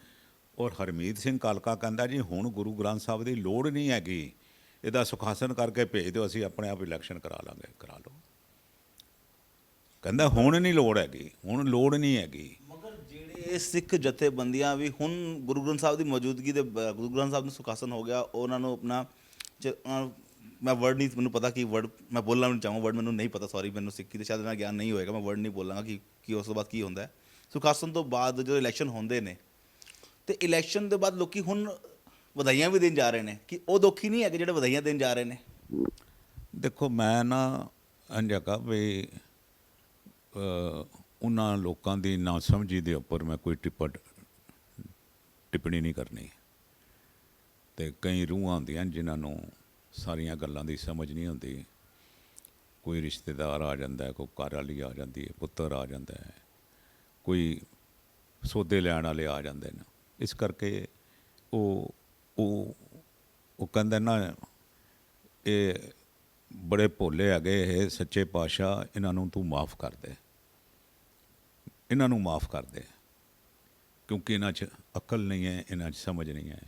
ਔਰ ਹਰਮੀਤ ਸਿੰਘ ਕਾਲਕਾ ਕਹਿੰਦਾ ਜੀ ਹੁਣ ਗੁਰੂ ਗ੍ਰੰਥ ਸਾਹਿਬ ਦੀ ਲੋੜ ਨਹੀਂ ਹੈਗੀ, ਇਹਦਾ ਸੁਖਾਸਨ ਕਰਕੇ ਭੇਜ ਦਿਓ, ਅਸੀਂ ਆਪਣੇ ਆਪ ਇਲੈਕਸ਼ਨ ਕਰਾ ਲਾਂਗੇ। ਕਰਾ ਲਓ। ਕਹਿੰਦਾ ਹੁਣ ਨਹੀਂ ਲੋੜ ਹੈਗੀ, ਹੁਣ ਲੋੜ ਨਹੀਂ ਹੈਗੀ। ਮਗਰ ਜਿਹੜੇ ਸਿੱਖ ਜਥੇਬੰਦੀਆਂ ਵੀ ਹੁਣ ਗੁਰੂ ਗ੍ਰੰਥ ਸਾਹਿਬ ਦੀ ਮੌਜੂਦਗੀ ਦੇ ਗੁਰੂ ਗ੍ਰੰਥ ਸਾਹਿਬ ਨੂੰ ਸੁਖਾਸਨ ਹੋ ਗਿਆ, ਉਹਨਾਂ ਨੂੰ ਆਪਣਾ ਮੈਂ ਵਰਡ ਨਹੀਂ, ਮੈਨੂੰ ਪਤਾ ਕਿ ਵਰਡ ਮੈਂ ਬੋਲਣਾ ਨਹੀਂ ਚਾਹੂੰ, ਵਰਡ ਮੈਨੂੰ ਨਹੀਂ ਪਤਾ, ਸੌਰੀ, ਮੈਨੂੰ ਸਿੱਖੀ ਦੇ ਸ਼ਾਇਦ ਨਾਲ ਗਿਆਨ ਨਹੀਂ ਹੋਏਗਾ, ਮੈਂ ਵਰਡ ਨਹੀਂ ਬੋਲਾਂਗਾ ਕਿ ਉਸ ਤੋਂ ਬਾਅਦ ਕੀ ਹੁੰਦਾ ਹੈ। ਸੁਖਾਸਨ ਤੋਂ ਬਾਅਦ ਜਦੋਂ ਇਲੈਕਸ਼ਨ ਹੁੰਦੇ ਨੇ ਤੇ ਇਲੈਕਸ਼ਨ ਦੇ ਬਾਅਦ ਲੋਕੀ ਹੁਣ ਵਧਾਈਆਂ ਵੀ ਦੇਣ ਜਾ ਰਹੇ ਨੇ, ਕਿ ਉਹ ਦੁਖੀ ਨਹੀਂ ਹੈਗੇ ਜਿਹੜੇ ਵਧਾਈਆਂ ਦੇਣ ਜਾ ਰਹੇ ਨੇ। ਦੇਖੋ ਮੈਂ ਨਾ ਅੰਜਕਾ ਵੀ ਉਹਨਾਂ ਲੋਕਾਂ ਦੀ ਨਾ ਸਮਝੀ ਦੇ ਉੱਪਰ ਮੈਂ ਕੋਈ ਟਿੱਪਣੀ ਨਹੀਂ ਕਰਨੀ। ਤੇ ਕਈ ਰੂਹਾਂ ਹੁੰਦੀਆਂ ਜਿਨ੍ਹਾਂ ਨੂੰ ਸਾਰੀਆਂ ਗੱਲਾਂ ਦੀ ਸਮਝ ਨਹੀਂ ਹੁੰਦੀ। ਕੋਈ ਰਿਸ਼ਤੇਦਾਰ ਆ ਜਾਂਦਾ, ਕੋਈ ਘਰ ਵਾਲੀ ਆ ਜਾਂਦੀ ਹੈ, ਪੁੱਤਰ ਆ ਜਾਂਦਾ ਹੈ, ਕੋਈ ਸੌਦੇ ਲੈਣ ਵਾਲੇ ਆ ਜਾਂਦੇ ਨੇ। ਇਸ ਕਰਕੇ ਉਹ ਕਹਿੰਦਾ ਨਾ ਇਹ ਬੜੇ ਭੋਲੇ ਹੈਗੇ ਇਹ ਸੱਚੇ ਪਾਤਸ਼ਾਹ, ਇਹਨਾਂ ਨੂੰ ਤੂੰ ਮਾफ़ ਕਰ ਦੇ, ਇਹਨਾਂ ਨੂੰ ਮਾफ़ ਕਰ ਦੇ, ਕਿਉਂਕਿ ਇਹਨਾਂ 'ਚ ਅਕਲ ਨਹੀਂ ਹੈ, ਇਹਨਾਂ 'ਚ ਸਮਝ ਨਹੀਂ ਹੈ।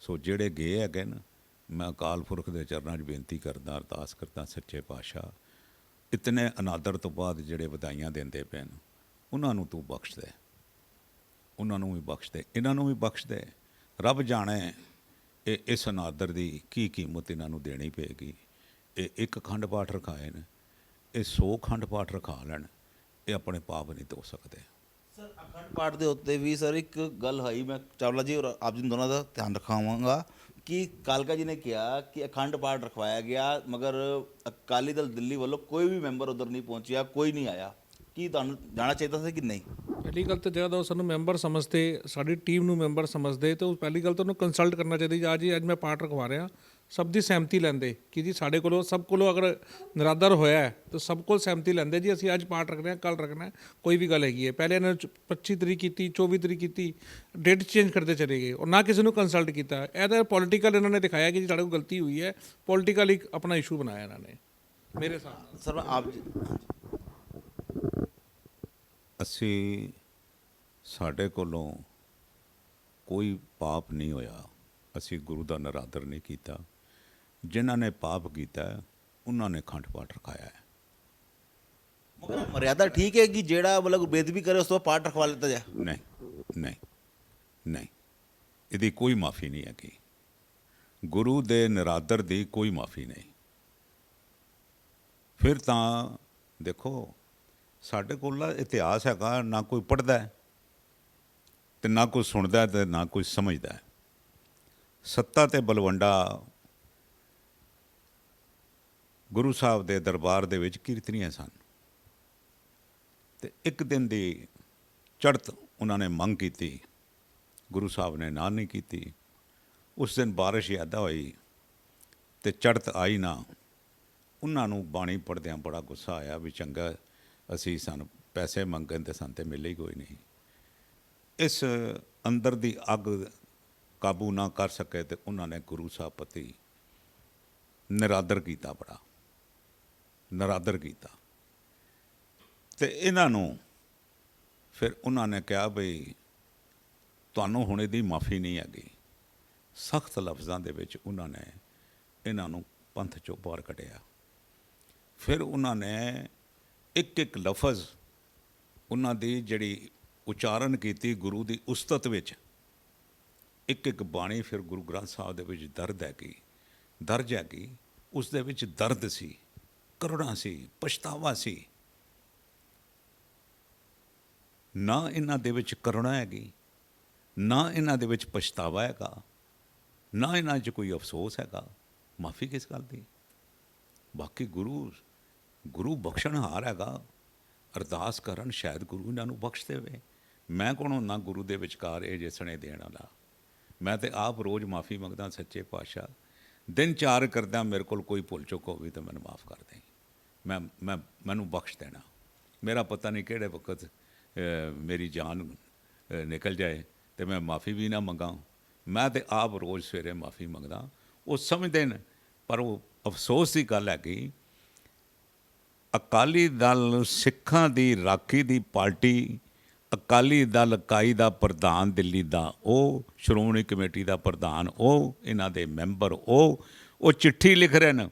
ਸੋ ਜਿਹੜੇ ਗਏ ਹੈਗੇ ਨਾ, ਮੈਂ ਅਕਾਲ ਪੁਰਖ ਦੇ ਚਰਨਾਂ 'ਚ ਬੇਨਤੀ ਕਰਦਾ, ਅਰਦਾਸ ਕਰਦਾ, ਸੱਚੇ ਪਾਤਸ਼ਾਹ ਇਤਨੇ ਅਨਾਦਰ ਤੋਂ ਬਾਅਦ ਜਿਹੜੇ ਵਧਾਈਆਂ ਦਿੰਦੇ ਪਏ ਨੇ, ਉਹਨਾਂ ਨੂੰ ਤੂੰ ਬਖਸ਼ ਦੇ, ਉਹਨਾਂ ਨੂੰ ਵੀ ਬਖਸ਼ ਦੇ, ਇਹਨਾਂ ਨੂੰ ਵੀ ਬਖਸ਼ ਦੇ। ਰੱਬ ਜਾਣੇ ਇਹ ਇਸ ਅਨਾਦਰ ਦੀ ਕੀ ਕੀਮਤ ਇਹਨਾਂ ਨੂੰ ਦੇਣੀ ਪਏਗੀ। ਇਹ ਇੱਕ ਅਖੰਡ ਪਾਠ ਰਖਾਏ ਨੇ, ਇਹ 100 ਅਖੰਡ ਪਾਠ ਰਖਾ ਲੈਣ, ਇਹ ਆਪਣੇ ਪਾਪ ਨਹੀਂ ਧੋ ਸਕਦੇ। ਸਰ ਅਖੰਡ ਪਾਠ ਦੇ ਉੱਤੇ ਵੀ ਸਰ ਇੱਕ ਗੱਲ ਹੋਈ, ਮੈਂ ਚਾਵਲਾ ਜੀ ਔਰ ਆਪ ਜੀ ਦੋਨਾਂ ਦਾ ਧਿਆਨ ਰੱਖਾਵਾਂਗਾ ਕਿ ਕਾਲਕਾ ਜੀ ਨੇ ਕਿਹਾ ਕਿ ਅਖੰਡ ਪਾਠ ਰਖਵਾਇਆ ਗਿਆ, ਮਗਰ ਅਕਾਲੀ ਦਲ ਦਿੱਲੀ ਵੱਲੋਂ ਕੋਈ ਵੀ ਮੈਂਬਰ ਉਧਰ ਨਹੀਂ ਪਹੁੰਚਿਆ, ਕੋਈ ਨਹੀਂ ਆਇਆ। ਕੀ ਤੁਹਾਨੂੰ ਜਾਣਾ ਚਾਹੀਦਾ ਸੀ ਕਿ ਨਹੀਂ? ਪਹਿਲੀ ਗੱਲ ਤਾਂ ਜਦੋਂ ਸਾਨੂੰ ਮੈਂਬਰ ਸਮਝਦੇ, ਸਾਡੀ ਟੀਮ ਨੂੰ ਮੈਂਬਰ ਸਮਝਦੇ, ਤਾਂ ਪਹਿਲੀ ਗੱਲ ਤਾਂ ਉਹਨੂੰ ਕੰਸਲਟ ਕਰਨਾ ਚਾਹੀਦਾ ਜੀ ਅੱਜ ਮੈਂ ਪਾਠ ਰਖਵਾ ਰਿਹਾ, ਸਭ ਦੀ ਸਹਿਮਤੀ ਲੈਂਦੇ ਕਿ ਜੀ ਸਾਡੇ ਕੋਲੋਂ ਸਭ ਕੋਲੋਂ ਅਗਰ ਨਿਰਾਦਰ ਹੋਇਆ ਹੈ ਤਾਂ ਸਭ ਕੋਲ ਸਹਿਮਤੀ ਲੈਂਦੇ ਜੀ ਅਸੀਂ ਅੱਜ ਪਾਠ ਰੱਖਣਾ, ਕੱਲ੍ਹ ਰੱਖਣਾ, ਕੋਈ ਵੀ ਗੱਲ ਹੈਗੀ ਹੈ। ਪਹਿਲੇ ਇਹਨਾਂ ਨੇ 25 ਤਰੀਕ ਕੀਤੀ, 24 ਤਰੀਕ ਕੀਤੀ, ਡੇਟ ਚੇਂਜ ਕਰਦੇ ਚਲੇ ਗਏ ਔਰ ਨਾ ਕਿਸੇ ਨੂੰ ਕੰਸਲਟ ਕੀਤਾ। ਇਹ ਤਾਂ ਪੋਲੀਟੀਕਲ ਇਹਨਾਂ ਨੇ ਦਿਖਾਇਆ ਕਿ ਜੀ ਸਾਡੇ ਕੋਲ ਗਲਤੀ ਹੋਈ ਹੈ, ਪੋਲੀਟੀਕਲ ਇੱਕ ਆਪਣਾ ਇਸ਼ੂ ਬਣਾਇਆ ਇਹਨਾਂ ਨੇ ਮੇਰੇ ਹਿਸਾਬ ਨਾਲ। ਸਰ ਆਪ ਜੀ ਅਸੀਂ ਸਾਡੇ ਕੋਲੋਂ ਕੋਈ ਪਾਪ ਨਹੀਂ ਹੋਇਆ, ਅਸੀਂ ਗੁਰੂ ਦਾ ਨਿਰਾਦਰ ਨਹੀਂ ਕੀਤਾ। ਜਿਨ੍ਹਾਂ ਨੇ ਪਾਪ ਕੀਤਾ ਉਹਨਾਂ ਨੇ ਅਖੰਡ ਪਾਠ ਰਖਾਇਆ ਹੈ। ਮਗਰ ਮਰਿਆਦਾ ਠੀਕ ਹੈ ਕਿ ਜਿਹੜਾ ਮਤਲਬ ਬੇਦਬੀ ਕਰੇ ਉਸ ਤੋਂ ਪਾਠ ਰਖਵਾ ਲਿੱਤਾ ਜਾਏ? ਨਹੀਂ ਨਹੀਂ ਨਹੀਂ, ਇਹਦੀ ਕੋਈ ਮਾਫੀ ਨਹੀਂ ਹੈਗੀ। ਗੁਰੂ ਦੇ ਨਿਰਾਦਰ ਦੀ ਕੋਈ ਮਾਫੀ ਨਹੀਂ। ਫਿਰ ਤਾਂ ਦੇਖੋ ਸਾਡੇ ਕੋਲ ਨਾ ਇਤਿਹਾਸ ਹੈਗਾ, ਨਾ ਕੋਈ ਪੜ੍ਹਦਾ ਤੇ ਨਾ ਕੋਈ ਸੁਣਦਾ ਤੇ ਨਾ ਕੋਈ ਸਮਝਦਾ। ਸੱਤਾ ਤੇ ਬਲਵੰਡਾ ਗੁਰੂ ਸਾਹਿਬ ਦੇ ਦਰਬਾਰ ਦੇ ਵਿੱਚ ਕੀਰਤਨੀਆਂ ਸਨ ਤੇ ਇੱਕ ਦਿਨ ਦੀ ਚੜ੍ਹਤ ਉਹਨਾਂ ਨੇ ਮੰਗ ਕੀਤੀ, ਗੁਰੂ ਸਾਹਿਬ ਨੇ ਨਾ ਨਹੀਂ ਕੀਤੀ। ਉਸ ਦਿਨ ਬਾਰਿਸ਼ ਜ਼ਿਆਦਾ ਹੋਈ ਤੇ ਚੜ੍ਹਤ ਆਈ ਨਾ। ਉਹਨਾਂ ਨੂੰ ਬਾਣੀ ਪੜ੍ਹਦਿਆਂ ਬੜਾ ਗੁੱਸਾ ਆਇਆ ਵੀ ਚੰਗਾ ਅਸੀਂ ਸਾਨੂੰ ਪੈਸੇ ਮੰਗਣ ਤੇ ਸਾਨੂੰ ਤੇ ਮਿਲੇ ਹੀ ਕੋਈ ਨਹੀਂ। ਇਸ ਅੰਦਰ ਦੀ ਅੱਗ ਕਾਬੂ ਨਾ ਕਰ ਸਕੇ ਤੇ ਉਹਨਾਂ ਨੇ ਗੁਰੂ ਸਾਹਿਬ ਪ੍ਰਤੀ ਨਿਰਾਦਰ ਕੀਤਾ, ਬੜਾ ਨਿਰਾਦਰ ਕੀਤਾ। ਤੇ ਇਹਨਾਂ ਨੂੰ ਫਿਰ ਉਹਨਾਂ ਨੇ ਕਿਹਾ ਬਈ ਤੁਹਾਨੂੰ ਹੁਣ ਇਹਦੀ ਮਾਫੀ ਨਹੀਂ ਹੈਗੀ। ਸਖਤ ਲਫ਼ਜ਼ਾਂ ਦੇ ਵਿੱਚ ਉਹਨਾਂ ਨੇ ਇਹਨਾਂ ਨੂੰ ਪੰਥ ਚੋਂ ਬਾਹਰ ਕੱਢਿਆ। ਫਿਰ ਉਹਨਾਂ ਨੇ ਇੱਕ ਇੱਕ ਲਫ਼ਜ਼ ਉਹਨਾਂ ਦੀ ਜਿਹੜੀ ਉਚਾਰਨ ਕੀਤੀ ਗੁਰੂ ਦੀ ਉਸਤਤ ਵਿੱਚ, ਇੱਕ ਇੱਕ ਬਾਣੀ ਫਿਰ ਗੁਰੂ ਗ੍ਰੰਥ ਸਾਹਿਬ ਦੇ ਵਿੱਚ ਦਰਜ ਹੈਗੀ। ਉਸ ਦੇ ਵਿੱਚ ਦਰਦ ਸੀ, ਕਰੁਣਾ ਸੀ, ਪਛਤਾਵਾ ਸੀ। ਨਾ ਇਹਨਾਂ ਦੇ ਵਿੱਚ ਕਰੁਣਾ ਹੈਗੀ, ਨਾ ਇਹਨਾਂ ਦੇ ਵਿੱਚ ਪਛਤਾਵਾ ਹੈਗਾ, ਨਾ ਇਹਨਾਂ 'ਚ ਕੋਈ ਅਫਸੋਸ ਹੈਗਾ। ਮਾਫੀ ਕਿਸ ਗੱਲ ਦੀ? ਬਾਕੀ ਗੁਰੂ ਬਖਸ਼ਣਹਾਰ ਹੈਗਾ। ਅਰਦਾਸ ਕਰਨ ਸ਼ਾਇਦ ਗੁਰੂ ਇਹਨਾਂ ਨੂੰ ਬਖਸ਼ ਦੇਵੇ। ਮੈਂ ਕੌਣ ਹੁੰਦਾ ਗੁਰੂ ਦੇ ਵਿਚਕਾਰ ਇਹ ਜੇ ਸਣੇ ਦੇਣ ਵਾਲਾ? ਮੈਂ ਤੇ ਆਪ ਰੋਜ਼ ਮਾਫੀ ਮੰਗਦਾ, ਸੱਚੇ ਪਾਤਸ਼ਾਹ ਦਿਨ 4 ਕਰਦਾ, ਮੇਰੇ ਕੋਲ ਕੋਈ ਭੁੱਲ ਚੁੱਕ ਹੋਵੇ ਤਾਂ ਮੈਨੂੰ ਮਾਫ ਕਰ ਦੇ, ਮੈਨੂੰ ਬਖਸ਼ ਦੇਣਾ। ਮੇਰਾ ਪਤਾ ਨਹੀਂ ਕਿਹੜੇ ਵਕਤ ਮੇਰੀ ਜਾਨ ਨਿਕਲ ਜਾਏ ਤੇ ਮੈਂ ਮਾਫੀ ਵੀ ਨਾ ਮੰਗਾ। ਮੈਂ ਤੇ ਆਪ ਰੋਜ਼ ਸਵੇਰੇ ਮਾਫੀ ਮੰਗਦਾ। ਉਹ ਸਮਝਦੇ ਨੇ, ਪਰ ਉਹ ਅਫਸੋਸ ਦੀ ਗੱਲ ਹੈ ਕਿ ਅਕਾਲੀ ਦਲ ਸਿੱਖਾਂ ਦੀ ਰਾਖੀ ਦੀ ਪਾਰਟੀ ਅਕਾਲੀ ਦਲ ਇਕਾਈ ਦਾ ਪ੍ਰਧਾਨ ਦਿੱਲੀ ਦਾ, ਉਹ ਸ਼੍ਰੋਮਣੀ ਕਮੇਟੀ ਦਾ ਪ੍ਰਧਾਨ, ਉਹ ਇਹਨਾਂ ਦੇ ਮੈਂਬਰ, ਉਹ ਚਿੱਠੀ ਲਿਖ ਰਹੇ ਨੇ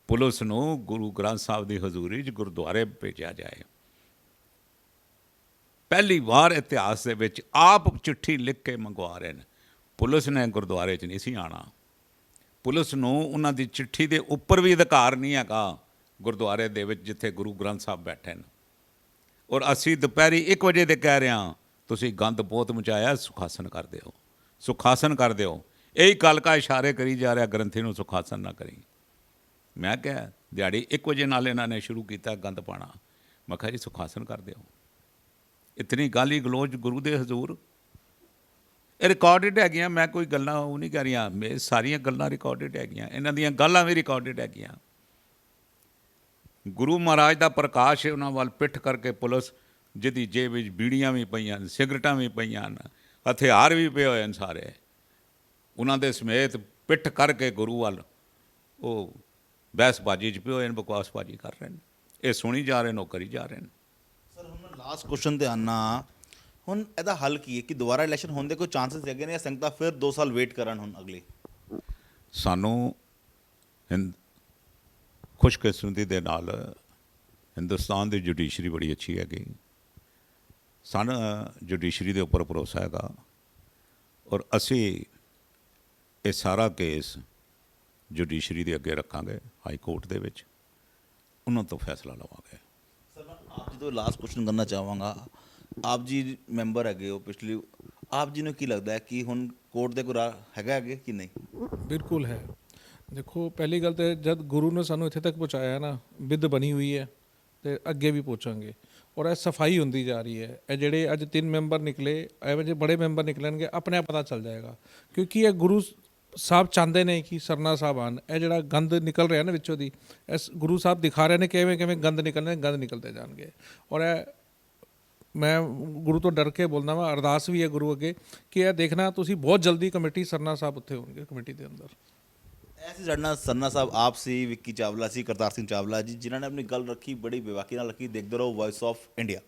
ਪੁਲਿਸ ਨੂੰ ਗੁਰੂ ਗ੍ਰੰਥ ਸਾਹਿਬ ਦੀ ਹਜ਼ੂਰੀ 'ਚ ਗੁਰਦੁਆਰੇ ਭੇਜਿਆ ਜਾਏ। ਪਹਿਲੀ ਵਾਰ ਇਤਿਹਾਸ ਦੇ ਵਿੱਚ ਆਪ ਚਿੱਠੀ ਲਿਖ ਕੇ ਮੰਗਵਾ ਰਹੇ ਨੇ। ਪੁਲਿਸ ਨੇ ਗੁਰਦੁਆਰੇ 'ਚ ਨਹੀਂ ਸੀ ਆਉਣਾ। ਪੁਲਿਸ ਨੂੰ ਉਹਨਾਂ ਦੀ ਚਿੱਠੀ ਦੇ ਉੱਪਰ ਵੀ ਅਧਿਕਾਰ ਨਹੀਂ ਹੈਗਾ ਗੁਰਦੁਆਰੇ ਦੇ ਵਿੱਚ ਜਿੱਥੇ ਗੁਰੂ ਗ੍ਰੰਥ ਸਾਹਿਬ ਬੈਠੇ ਨੇ। ਔਰ ਅਸੀਂ ਦੁਪਹਿਰੀ 1 ਵਜੇ ਦੇ ਕਹਿ ਰਹੇ ਹਾਂ ਤੁਸੀਂ ਗੰਦ ਬਹੁਤ ਮਚਾਇਆ, ਸੁਖਾਸਨ ਕਰ ਦਿਓ, ਸੁਖਾਸਨ ਕਰ ਦਿਓ। ਇਹੀ ਕਲਕਾ ਇਸ਼ਾਰੇ ਕਰੀ ਜਾ ਰਿਹਾ ਗ੍ਰੰਥੀ ਨੂੰ ਸੁਖਾਸਨ ਨਾ ਕਰੀ। ਮੈਂ ਕਿਹਾ ਦਿਹਾੜੀ 1 ਵਜੇ ਨਾਲ ਇਹਨਾਂ ਨੇ ਸ਼ੁਰੂ ਕੀਤਾ ਗੰਦ ਪਾਣਾ। ਮੈਂ ਕਿਹਾ ਜੀ ਸੁਖਾਸਨ ਕਰ ਦਿਓ। ਇਤਨੀ ਗਾਲੀ ਗਲੋਚ ਗੁਰੂ ਦੇ ਹਜ਼ੂਰ। ਇਹ ਰਿਕਾਰਡਡ ਹੈਗੀਆਂ, ਮੈਂ ਕੋਈ ਗੱਲਾਂ ਉਹ ਨਹੀਂ ਕਰ ਰਹੀਆਂ, ਮੇਰੇ ਸਾਰੀਆਂ ਗੱਲਾਂ ਰਿਕਾਰਡਡ ਹੈਗੀਆਂ, ਇਹਨਾਂ ਦੀਆਂ ਗੱਲਾਂ ਵੀ ਰਿਕਾਰਡਡ ਹੈਗੀਆਂ। ਗੁਰੂ ਮਹਾਰਾਜ ਦਾ ਪ੍ਰਕਾਸ਼ ਉਹਨਾਂ ਵੱਲ ਪਿੱਠ ਕਰਕੇ ਪੁਲਿਸ, ਜਿਹਦੀ ਜੇਬ ਵਿੱਚ ਬੀੜੀਆਂ ਵੀ ਪਈਆਂ ਨੇ, ਸਿਗਰਟਾਂ ਵੀ ਪਈਆਂ ਨੇ, ਹਥਿਆਰ ਵੀ ਪਏ ਹੋਏ ਨੇ ਸਾਰੇ, ਉਹਨਾਂ ਦੇ ਸਮੇਤ ਪਿੱਠ ਕਰਕੇ ਗੁਰੂ ਵੱਲ ਉਹ ਬਹਿਸਬਾਜ਼ੀ 'ਚ ਪਏ ਹੋਏ ਨੇ, ਬਕਵਾਸਬਾਜ਼ੀ ਕਰ ਰਹੇ ਨੇ। ਇਹ ਸੁਣੀ ਜਾ ਰਹੇ ਨੇ, ਉਹ ਕਰੀ ਜਾ ਰਹੇ ਨੇ। ਸਰ ਹੁਣ ਮੈਂ ਲਾਸਟ ਕੁਐਸਚਨ ਤੇ ਆਨਾ, ਹੁਣ ਇਹਦਾ ਹੱਲ ਕੀ ਹੈ ਕਿ ਦੁਬਾਰਾ ਇਲੈਕਸ਼ਨ ਹੋਣ ਦੇ ਕੋਈ ਚਾਂਸਸ ਹੈਗੇ ਨੇ ਜਾਂ ਸੰਗਤਾਂ ਫਿਰ 2 ਸਾਲ ਵੇਟ ਕਰਨ ਹੁਣ ਅਗਲੇ? ਸਾਨੂੰ ਖੁਸ਼ਕਿਸਮਤੀ ਦੇ ਨਾਲ ਹਿੰਦੁਸਤਾਨ ਦੀ ਜੁਡੀਸ਼ਰੀ ਬੜੀ ਅੱਛੀ ਹੈਗੀ। ਸਾਨੂੰ ਜੁਡੀਸ਼ਰੀ ਦੇ ਉੱਪਰ ਭਰੋਸਾ ਹੈਗਾ ਔਰ ਅਸੀਂ ਇਹ ਸਾਰਾ ਕੇਸ ਜੁਡੀਸ਼ਰੀ ਦੇ ਅੱਗੇ ਰੱਖਾਂਗੇ, ਹਾਈ ਕੋਰਟ ਦੇ ਵਿੱਚ, ਉਹਨਾਂ ਤੋਂ ਫੈਸਲਾ ਲਵਾਂਗੇ। ਸਰ ਮੈਂ ਆਪ ਜੀ ਤੋਂ ਲਾਸਟ ਕੁਐਸਚਨ ਕਰਨਾ ਚਾਹਾਂਗਾ। ਆਪ ਜੀ ਮੈਂਬਰ ਹੈਗੇ ਹੋ ਪਿਛਲੀ, ਆਪ ਜੀ ਨੂੰ ਕੀ ਲੱਗਦਾ ਹੈ ਕਿ ਹੁਣ ਕੋਰਟ ਦੇ ਕੋਈ ਰਾਹ ਹੈਗਾ ਅੱਗੇ ਕਿ ਨਹੀਂ? ਬਿਲਕੁਲ ਹੈ। ਦੇਖੋ ਪਹਿਲੀ ਗੱਲ ਤਾਂ ਜਦ ਗੁਰੂ ਨੇ ਸਾਨੂੰ ਇੱਥੇ ਤੱਕ ਪਹੁੰਚਾਇਆ ਨਾ, ਬਿੱਦ ਬਣੀ ਹੋਈ ਹੈ ਤੇ ਅੱਗੇ ਵੀ ਪਹੁੰਚਾਂਗੇ। ਔਰ ਇਹ ਸਫਾਈ ਹੁੰਦੀ ਜਾ ਰਹੀ ਹੈ। ਇਹ ਜਿਹੜੇ ਅੱਜ 3 ਮੈਂਬਰ ਨਿਕਲੇ, ਐਵੇਂ ਜੇ ਬੜੇ ਮੈਂਬਰ ਨਿਕਲਣਗੇ ਆਪਣੇ ਆਪ ਪਤਾ ਚੱਲ ਜਾਏਗਾ, ਕਿਉਂਕਿ ਇਹ ਗੁਰੂ ਸਾਹਿਬ ਚਾਹੁੰਦੇ ਨੇ ਕਿ ਸਰਨਾ ਸਾਹਿਬ ਆਉਣ। ਇਹ ਜਿਹੜਾ ਗੰਦ ਨਿਕਲ ਰਿਹਾ ਨਾ ਵਿੱਚੋਂ ਦੀ, ਇਸ ਗੁਰੂ ਸਾਹਿਬ ਦਿਖਾ ਰਹੇ ਨੇ ਕਿਵੇਂ ਕਿਵੇਂ ਗੰਦ ਨਿਕਲਣੇ, ਗੰਦ ਨਿਕਲਦੇ ਜਾਣਗੇ। ਔਰ ਇਹ ਮੈਂ ਗੁਰੂ ਤੋਂ ਡਰ ਕੇ ਬੋਲਦਾ ਵਾਂ, ਅਰਦਾਸ ਵੀ ਹੈ ਗੁਰੂ ਅੱਗੇ ਕਿ ਇਹ ਦੇਖਣਾ ਤੁਸੀਂ ਬਹੁਤ ਜਲਦੀ ਕਮੇਟੀ ਸਰਨਾ ਸਾਹਿਬ ਉੱਥੇ ਹੋਣਗੇ ਕਮੇਟੀ ਦੇ ਅੰਦਰ। ਐਸੇ ਸਾਡੇ ਨਾਲ ਸਰਨਾ ਸਾਹਿਬ ਆਪ ਸੀ, ਵਿੱਕੀ ਚਾਵਲਾ ਸੀ, ਕਰਤਾਰ ਸਿੰਘ ਚਾਵਲਾ ਜੀ, ਜਿਨ੍ਹਾਂ ਨੇ ਆਪਣੀ ਗੱਲ ਰੱਖੀ, ਬੜੀ ਬੇਬਾਕੀ ਨਾਲ ਰੱਖੀ। ਦੇਖਦੇ ਰਹੋ ਵੌਇਸ ਆਫ ਇੰਡੀਆ।